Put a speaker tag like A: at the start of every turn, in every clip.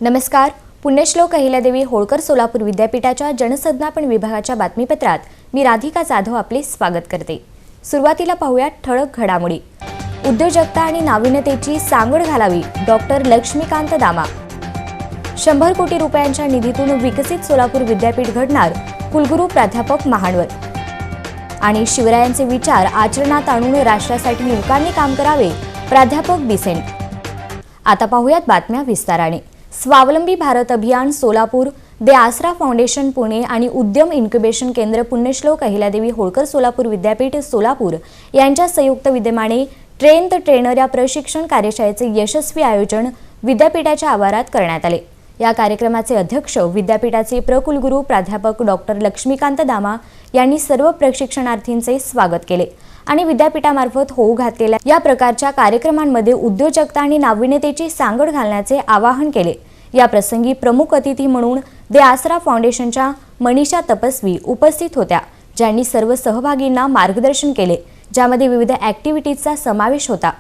A: नमस्कार. पुण्यश्लोक अहिल्यादेवी होळकर सोलापूर विद्यापीठाच्या जनसंज्ञापन विभागाच्या बातमीपत्रात मी राधिका जाधव आपले स्वागत करते. सुरुवातीला पाहूया ठळक घडामोडी. उद्योजकता आणि नाविन्यतेची सांगड घालावी, डॉक्टर लक्ष्मीकांत दामा. 100 कोटी रुपयांच्या निधीतून विकसित सोलापूर विद्यापीठ घडणार, कुलगुरू प्राध्यापक महानवर. आणि शिवरायांचे विचार आचरणात आणून राष्ट्रासाठी युवकांनी काम करावे, प्राध्यापक बिसेंट. आता पाहूयात बातम्या विस्ताराने. स्वावलंबी भारत अभियान सोलापूर, दे आसरा फाउंडेशन पुणे आणि उद्यम इन्क्युबेशन केंद्र पुण्यश्लोक अहिल्यादेवी होळकर सोलापूर विद्यापीठ सोलापूर यांच्या संयुक्त विद्यमाने ट्रेन द ट्रेनर या प्रशिक्षण कार्यशाळेचे यशस्वी आयोजन विद्यापीठाच्या आवारात करण्यात आले. या कार्यक्रमाचे अध्यक्ष विद्यापीठाचे प्रकुलगुरू प्राध्यापक डॉक्टर लक्ष्मीकांत दामा यांनी सर्व प्रशिक्षणार्थींचे स्वागत केले आणि विद्यापीठामार्फत होऊ घातलेल्या या प्रकारच्या कार्यक्रमांमध्ये उद्योजकता आणि नाविन्यतेची सांगड घालण्याचे आवाहन केले. या प्रसंगी प्रमुख अतिथी म्हणून दे आसरा फाउंडेशनच्या मनीषा तपस्वी उपस्थित होत्या, ज्यांनी सर्व सहभागींना मार्गदर्शन केले, ज्यामध्ये विविध ॲक्टिव्हिटीजचा समावेश होता.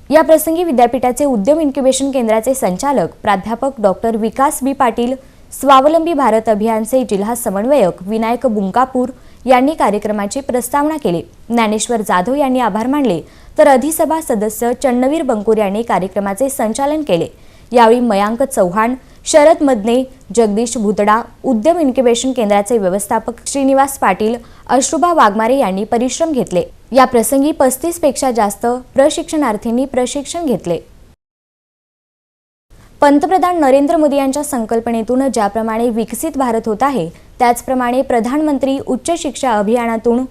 A: या प्रसंगी विद्यापीठाचे उद्यम इन्क्युबेशन केंद्राचे संचालक प्राध्यापक डॉक्टर विकास बी पाटील, स्वावलंबी भारत अभियानचे जिल्हा समन्वयक विनायक बुंकापूर यांनी कार्यक्रमाची प्रस्तावना केली. ज्ञानेश्वर जाधव यांनी आभार मानले, तर अधिसभा सदस्य चन्नवीर बंकुर यांनी कार्यक्रमाचे संचालन केले. यावेळी मयांक चव्हाण, शरद मदने, जगदीश भुतडा, उद्यम इन्क्युबेशन केंद्राचे व्यवस्थापक श्रीनिवास पाटील, अश्रुभा वाघमारे यांनी परिश्रम घेतले. या प्रसंगी 35 पेक्षा जास्त प्रशिक्षणार्थींनी प्रशिक्षण घेतले. पंतप्रधान नरेंद्र मोदी यांच्या संकल्पनेतून ज्याप्रमाणे विकसित भारत होत आहे, त्याचप्रमाणे प्रधानमंत्री उच्च शिक्षा अभियानातून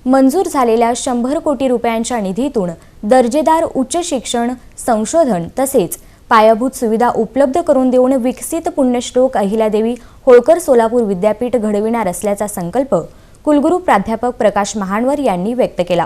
A: मंजूर झालेल्या 100 कोटी रुपयांच्या निधीतून दर्जेदार उच्च शिक्षण, संशोधन तसेच पायाभूत सुविधा उपलब्ध करून देऊन विकसित पुण्यश्लोक अहिल्यादेवी होळकर सोलापूर विद्यापीठ घडविणार असल्याचा संकल्प कुलगुरू प्राध्यापक प्रकाश महानवर यांनी व्यक्त केला.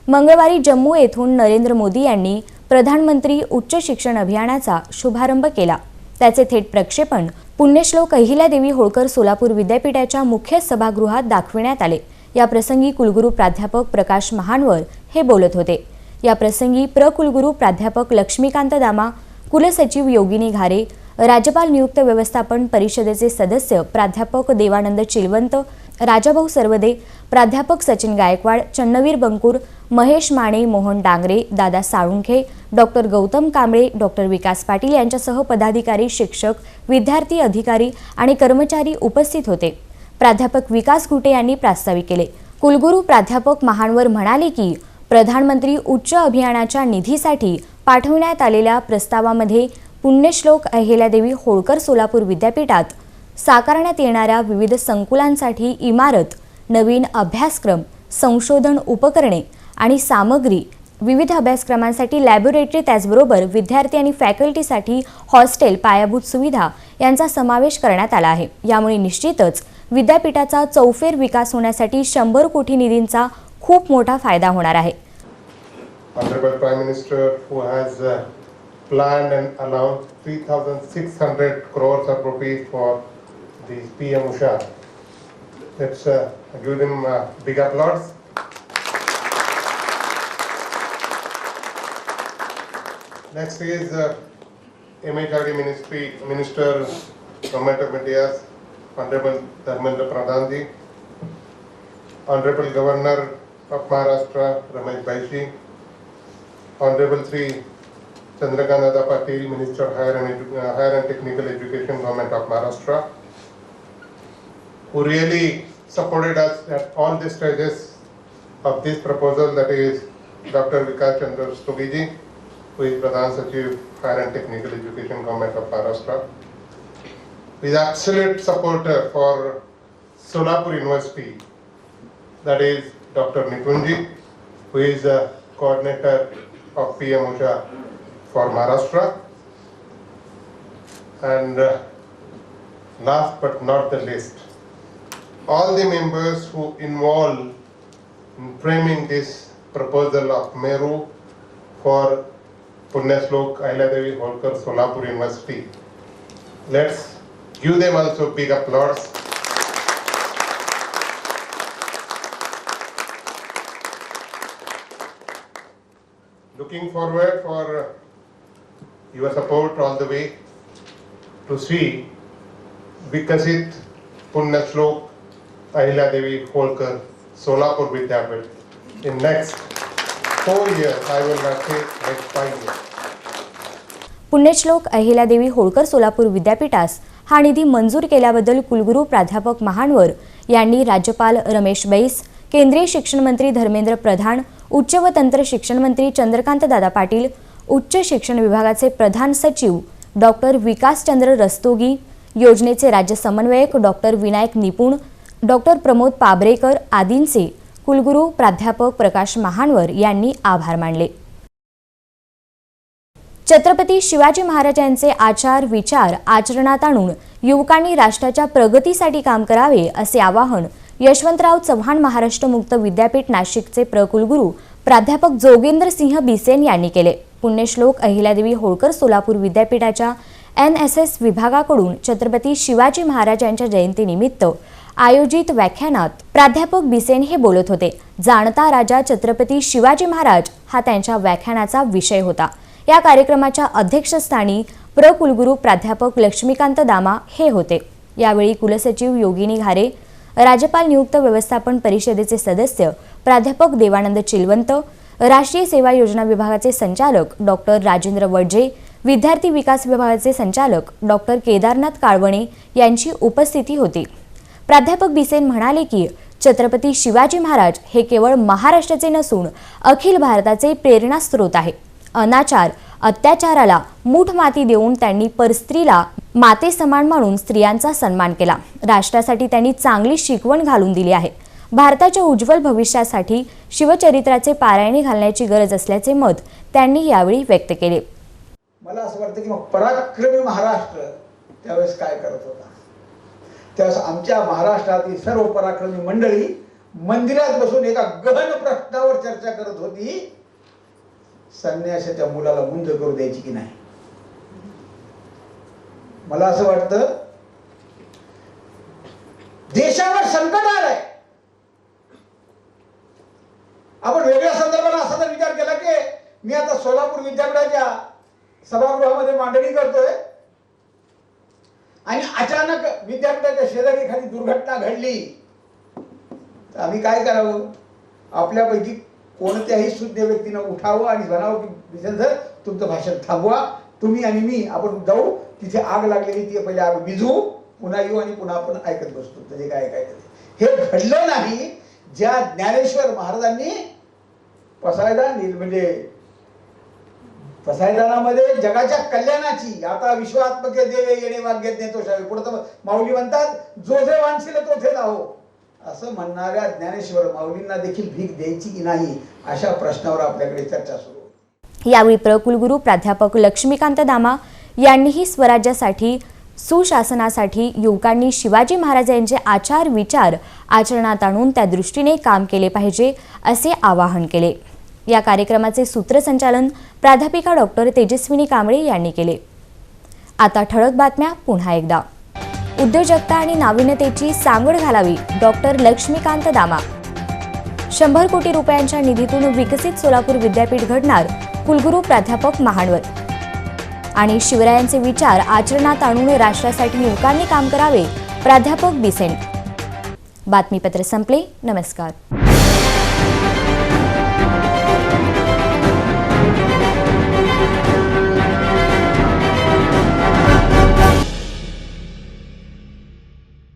A: मंगळवारी जम्मू येथून नरेंद्र मोदी यांनी प्रधानमंत्री उच्च शिक्षण अभियानाचा शुभारंभ केला. त्याचे थेट प्रक्षेपण पुण्यश्लोक अहिल्यादेवी होळकर सोलापूर विद्यापीठाच्या मुख्य सभागृहात दाखविण्यात आले. या प्रसंगी कुलगुरू प्राध्यापक प्रकाश महानवर हे बोलत होते. या प्रसंगी प्रकुलगुरू प्राध्यापक लक्ष्मीकांत दामा, कुलसचिव योगिनी घारे, राज्यपाल नियुक्त व्यवस्थापन परिषदेचे सदस्य प्राध्यापक देवानंद चिलवंत, राजाभाऊ सर्वदे, प्राध्यापक सचिन गायकवाड, चन्नवीर बंकुर, महेश माने, मोहन डांगरे, दादा साळुंखे, डॉक्टर गौतम कांबळे, डॉक्टर विकास पाटील यांच्यासह पदाधिकारी, शिक्षक, विद्यार्थी, अधिकारी आणि कर्मचारी उपस्थित होते. प्राध्यापक विकास घुटे यांनी प्रास्ताविक केले. कुलगुरू प्राध्यापक महानवर म्हणाले की प्रधानमंत्री उच्च अभियानाच्या निधीसाठी पाठवण्यात आलेल्या प्रस्तावामध्ये पुण्यश्लोक अहिल्यादेवी होळकर सोलापूर विद्यापीठात साकारण्यात येणाऱ्या विविध संकुलांसाठी इमारत, नवीन अभ्यासक्रम, संशोधन उपकरणे आणि सामग्री, विविध अभ्यासक्रमांसाठी लॅबोरेटरी, त्याचबरोबर विद्यार्थी आणि फॅकल्टीसाठी हॉस्टेल, पायाभूत सुविधा यांचा समावेश करण्यात आला आहे. यामुळे निश्चितच विद्यापीठाचा चौफेर विकास होण्यासाठी 100 कोटी निधींचा खूप मोठा फायदा होणार आहे.
B: Honorable Prime Minister, who has planned and announced 3,600 crores of rupees for the PM Usha. Let's give them big applause. Next is MHRD Minister, Government of India, Honorable Dharmendra Pradhan ji, Honorable Governor of Maharashtra, Ramesh Bhai, Honorable Sri Chandrakanta Patil, Minister of Higher and Technical Education, Government of Maharashtra, who really supported us at all the stages of this proposal, that is Dr. Vikas Chandra Stugiji, who is Pradhan Sachiv, Higher and Technical Education, Government of Maharashtra, who is absolute supporter for Solapur University, that is Dr. Nikunji, who is the coordinator of PM Usha for Maharashtra, and last but not the least, all the members who involved in framing this proposal of Meru for Punyashlok Ahiल्यादेवी Holkar Solapur University. Let's give them also big applause. Looking forward for your support all the way. to see Vikasit Punyashlok Ahilyadevi Holkar Solapur Vidyapit. In next 4 years, I will not say next 5 years.
A: पुण्यश्लोक अहिल्यादेवी होळकर सोलापूर विद्यापीठास हा निधी मंजूर केल्याबद्दल कुलगुरू प्राध्यापक महानवर यांनी राज्यपाल रमेश बैस, केंद्रीय शिक्षण मंत्री धर्मेंद्र प्रधान, उच्च व तंत्र शिक्षण मंत्री चंद्रकांत दादा पाटील, उच्च शिक्षण विभागाचे प्रधान सचिव डॉक्टर विकासचंद्र रस्तोगी, योजनेचे राज्य समन्वयक डॉक्टर विनायक निपुण, डॉक्टर प्रमोद पाबरेकर आदींचे कुलगुरू प्राध्यापक प्रकाश महानवर यांनी आभार मानले. छत्रपती शिवाजी महाराजांचे आचार विचार आचरणात आणून युवकांनी राष्ट्राच्या प्रगतीसाठी काम करावे असे आवाहन यशवंतराव चव्हाण महाराष्ट्र मुक्त विद्यापीठ नाशिकचे प्रकुलगुरू प्राध्यापक जोगेंद्र सिंह बिसेन यांनी केले. पुण्यश्लोक अहिल्यादेवी होळकर सोलापूर विद्यापीठाच्या NSS विभागाकडून छत्रपती शिवाजी महाराजांच्या जयंतीनिमित्त आयोजित व्याख्यानात प्राध्यापक बिसेन हे बोलत होते. जाणता राजा छत्रपती शिवाजी महाराज हा त्यांच्या व्याख्यानाचा विषय होता. या कार्यक्रमाच्या अध्यक्षस्थानी प्रकुलगुरू प्राध्यापक लक्ष्मीकांत दामा हे होते. यावेळी कुलसचिव योगिनी घारे, राज्यपाल नियुक्त व्यवस्थापन परिषदेचे सदस्य प्राध्यापक देवानंद चिलवंत, राष्ट्रीय सेवा योजना विभागाचे संचालक डॉक्टर राजेंद्र वडजे, विद्यार्थी विकास विभागाचे संचालक डॉक्टर केदारनाथ काळवणे यांची उपस्थिती होती. प्राध्यापक बिसेन म्हणाले की छत्रपती शिवाजी महाराज हे केवळ महाराष्ट्राचे नसून अखिल भारताचे प्रेरणास्त्रोत आहे. अनाचार अत्याचाराला मूठ माती देऊन त्यांनी परस्त्रीला माते समान मानून स्त्रियांचा सन्मान केला. राष्ट्रासाठी त्यांनी चांगली शिकवण घालून दिली आहे. भारताच्या उज्ज्वल भविष्यासाठी शिवचरित्राचे पारायणे घालण्याची गरज असल्याचे मत त्यांनी यावेळी व्यक्त केले.
C: मला असं वाटतं की मग पराक्रमी महाराष्ट्र त्यावेळेस काय करत होता. त्यावेळेस आमच्या महाराष्ट्रातील सर्व पराक्रमी मंडळी मंदिरात बसून एका गहन प्रश्नावर चर्चा करत होती, संन्यासाच्या मुलाला मुंज करू द्यायची की नाही. मला असं वाटतं देशावर संकट आलंय. आपण वेगळ्या संदर्भात असा जर विचार केला की मी आता सोलापूर विद्यापीठाच्या सभागृहामध्ये मांडणी करतोय आणि अचानक विद्यापीठाच्या शेजारी एखादी दुर्घटना घडली तर आम्ही काय करावं. आपल्यापैकी कोणत्याही सुज्ञ व्यक्तीनं उठावं आणि म्हणावं की बिसेन सर तुमचं भाषण थांबवा, तुम्ही आणि मी आपण जाऊ तिथे आग लागलेली ती पहिले आग विझू, पुन्हा येऊ आणि पुन्हा आपण ऐकत बसतो. म्हणजे काय ऐकायचं हे घडलं नाही. ज्या ज्ञानेश्वर महाराजांनी पसायदानामध्ये जगाच्या कल्याणाची आता विश्वात्मके देवे येणे वाग्य ज्ञेतोषावे पुढे माऊली म्हणतात जो जे वांछिल तो थे लाहो असं म्हणणाऱ्या ज्ञानेश्वर माऊलींना देखील भीक द्यायची की नाही अशा प्रश्नावर आपल्याकडे चर्चा सुरू.
A: यावेळी प्रकुलगुरू प्राध्यापक लक्ष्मीकांत दामा यांनीही स्वराज्यासाठी सुशासनासाठी युवकांनी शिवाजी महाराजांचे आचार विचार आचरणात आणून त्या दृष्टीने काम केले पाहिजे असे आवाहन केले. या कार्यक्रमाचे सूत्रसंचालन प्राध्यापिका डॉक्टर तेजस्विनी कांबळे यांनी केले. आता ठळक बातम्या पुन्हा एकदा. उद्योजकता आणि नाविन्यतेची सांगड घालावी डॉक्टर लक्ष्मीकांत दामा. 100 कोटी रुपयांच्या निधीतून विकसित सोलापूर विद्यापीठ घडणार कुलगुरू प्राध्यापक महानवर. आणि शिवरायांचे विचार आचरणात आणून राष्ट्रासाठी युवकांनी काम करावे प्राध्यापक बिसेन. बातमीपत्र संपले. नमस्कार.